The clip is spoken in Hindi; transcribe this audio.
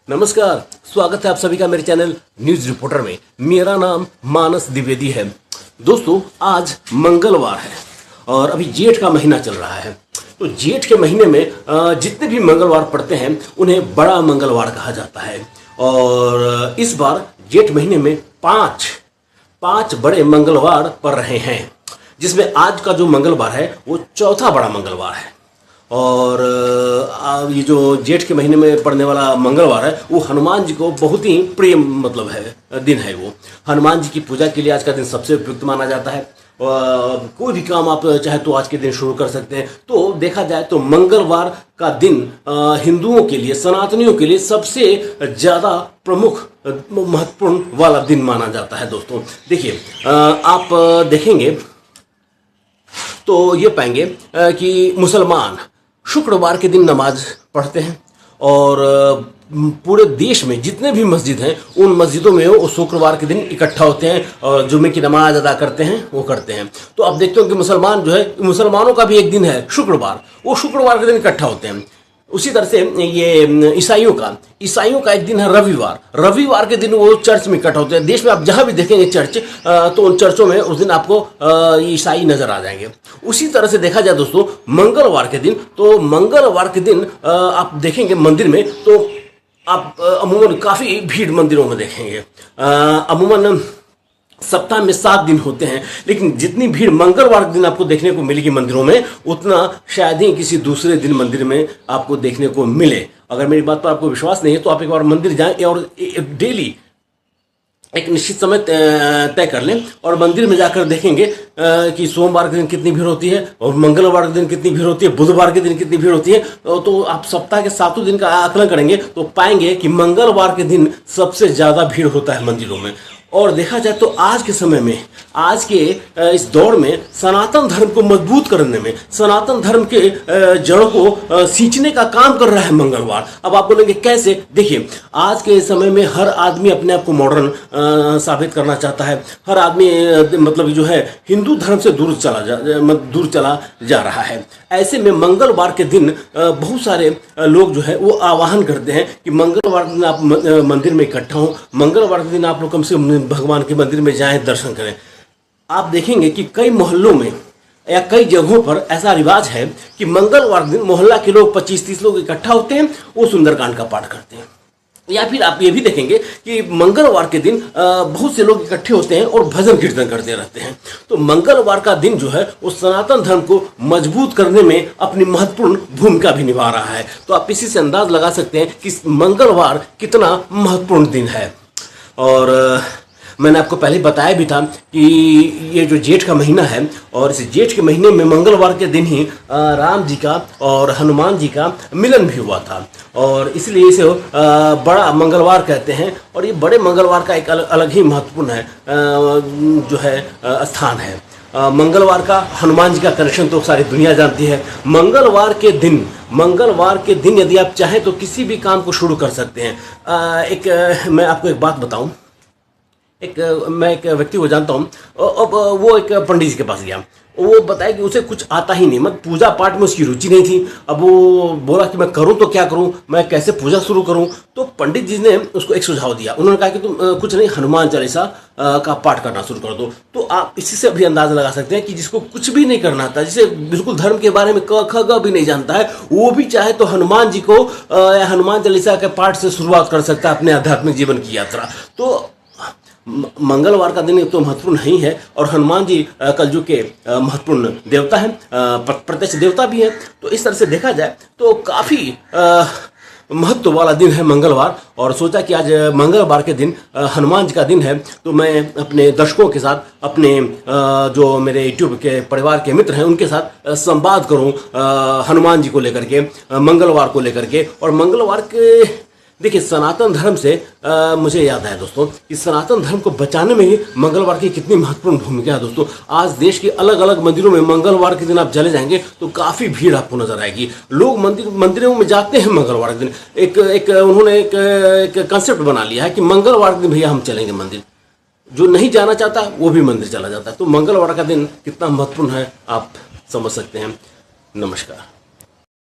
नमस्कार, स्वागत है आप सभी का मेरे चैनल न्यूज रिपोर्टर में। मेरा नाम मानस द्विवेदी है। दोस्तों, आज मंगलवार है और अभी जेठ का महीना चल रहा है। तो जेठ के महीने में जितने भी मंगलवार पड़ते हैं उन्हें बड़ा मंगलवार कहा जाता है। और इस बार जेठ महीने में पांच बड़े मंगलवार पड़ रहे हैं, जिसमें आज का जो मंगलवार है वो चौथा बड़ा मंगलवार है। और ये जो जेठ के महीने में पड़ने वाला मंगलवार है वो हनुमान जी को बहुत ही प्रिय दिन है। वो हनुमान जी की पूजा के लिए आज का दिन सबसे उपयुक्त माना जाता है। कोई भी काम आप चाहे तो आज के दिन शुरू कर सकते हैं। तो देखा जाए तो मंगलवार का दिन हिंदुओं के लिए, सनातनियों के लिए सबसे ज़्यादा प्रमुख महत्वपूर्ण वाला दिन माना जाता है। दोस्तों देखिए, आप देखेंगे तो ये पाएंगे कि मुसलमान शुक्रवार के दिन नमाज पढ़ते हैं और पूरे देश में जितने भी मस्जिद हैं उन मस्जिदों में वो शुक्रवार के दिन इकट्ठा होते हैं और जुम्मे की नमाज अदा करते हैं, वो करते हैं। तो आप देखते हो कि मुसलमान जो है, मुसलमानों का भी एक दिन है शुक्रवार, वो शुक्रवार के दिन इकट्ठा होते हैं। उसी तरह से ये ईसाइयों का एक दिन है रविवार के दिन वो चर्च में इकट्ठा होते हैं। देश में आप जहाँ भी देखेंगे चर्च, तो उन चर्चों में उस दिन आपको ईसाई नजर आ जाएंगे। उसी तरह से देखा जाए दोस्तों, मंगलवार के दिन आप देखेंगे मंदिर में तो आप अमूमन काफ़ी भीड़ मंदिरों में देखेंगे। अमूमन सप्ताह में 7 दिन होते हैं, लेकिन जितनी भीड़ मंगलवार के दिन आपको देखने को मिलेगी मंदिरों में, उतना शायद ही किसी दूसरे दिन मंदिर में आपको देखने को मिले। अगर मेरी बात पर आपको विश्वास नहीं है तो आप एक बार मंदिर जाएं और डेली एक निश्चित समय तय कर लें और मंदिर में जाकर देखेंगे कि सोमवार के दिन कितनी भीड़ होती है और मंगलवार के दिन कितनी भीड़ होती है, बुधवार के दिन कितनी भीड़ होती है। तो आप सप्ताह के 7 दिन का आकलन करेंगे तो पाएंगे कि मंगलवार के दिन सबसे ज़्यादा भीड़ होता है मंदिरों में। और देखा जाए तो आज के समय में, आज के इस दौर में सनातन धर्म को मजबूत करने में, सनातन धर्म के जड़ों को सींचने का काम कर रहा है मंगलवार। अब आप बोलेंगे कैसे? देखिए, आज के समय में हर आदमी अपने आप को मॉडर्न साबित करना चाहता है। हर आदमी मतलब जो है हिंदू धर्म से दूर चला जा रहा है। ऐसे में मंगलवार के दिन बहुत सारे लोग जो है वो आह्वान करते हैं कि मंगलवार के दिन आप मंदिर में इकट्ठा हो, मंगलवार के दिन आप लोग कम से कम भगवान के मंदिर में जाएं, दर्शन करें। आप देखेंगे कि कई मोहल्लों में या कई जगहों पर ऐसा रिवाज है कि मंगलवार दिन मोहल्ला के लोग 25-30 लोग इकट्ठा होते हैं, वो सुंदरकांड का पाठ करते हैं। या फिर आप ये भी देखेंगे कि मंगलवार के दिन बहुत से लोग इकट्ठे होते हैं और भजन कीर्तन करते रहते हैं। तो मंगलवार का दिन जो है वो सनातन धर्म को मजबूत करने में अपनी महत्वपूर्ण भूमिका भी निभा रहा है। तो आप इसी से अंदाज लगा सकते हैं कि मंगलवार कितना महत्वपूर्ण दिन है। और मैंने आपको पहले बताया भी था कि ये जो जेठ का महीना है और इस जेठ के महीने में मंगलवार के दिन ही राम जी का और हनुमान जी का मिलन भी हुआ था और इसलिए इसे बड़ा मंगलवार कहते हैं। और ये बड़े मंगलवार का एक अलग ही महत्वपूर्ण है जो है स्थान है। मंगलवार का हनुमान जी का कनेक्शन तो सारी दुनिया जानती है। मंगलवार के दिन यदि आप चाहें तो किसी भी काम को शुरू कर सकते हैं। मैं आपको एक बात बताऊं, मैं एक व्यक्ति को जानता हूँ। अब वो एक पंडित जी के पास गया, वो बताया कि उसे कुछ आता ही नहीं, मतलब पूजा पाठ में उसकी रुचि नहीं थी। अब वो बोला कि मैं करूँ तो क्या करूँ, मैं कैसे पूजा शुरू करूँ। तो पंडित जी ने उसको एक सुझाव दिया। उन्होंने कहा कि तुम कुछ नहीं, हनुमान चालीसा का पाठ करना शुरू कर दो। तो आप इसी से भी अंदाजा लगा सकते हैं कि जिसको कुछ भी नहीं करना था, जिसे बिल्कुल धर्म के बारे में क ख ग भी नहीं जानता है, वो भी चाहे तो हनुमान जी को या हनुमान चालीसा के पाठ से शुरुआत कर सकता है अपने आध्यात्मिक जीवन की यात्रा। तो मंगलवार का दिन तो महत्वपूर्ण नहीं है और हनुमान जी कलयुग के महत्वपूर्ण देवता हैं, प्रत्यक्ष देवता भी हैं। तो इस तरह से देखा जाए तो काफ़ी महत्व वाला दिन है मंगलवार। और सोचा कि आज मंगलवार के दिन हनुमान जी का दिन है, तो मैं अपने दर्शकों के साथ, अपने जो मेरे यूट्यूब के परिवार के मित्र हैं उनके साथ संवाद करूं हनुमान जी को लेकर के, मंगलवार को लेकर के। और मंगलवार के देखिए, सनातन धर्म से मुझे याद आया दोस्तों कि सनातन धर्म को बचाने में ही मंगलवार की कितनी महत्वपूर्ण भूमिका है। दोस्तों, आज देश के अलग अलग मंदिरों में मंगलवार के दिन आप चले जाएंगे तो काफ़ी भीड़ आपको नजर आएगी। लोग मंदिरों में जाते हैं मंगलवार के दिन। उन्होंने एक कंसेप्ट बना लिया है कि मंगलवार के दिन भैया हम चलेंगे मंदिर। जो नहीं जाना चाहता वो भी मंदिर चला जाता है। तो मंगलवार का दिन कितना महत्वपूर्ण है आप समझ सकते हैं। नमस्कार।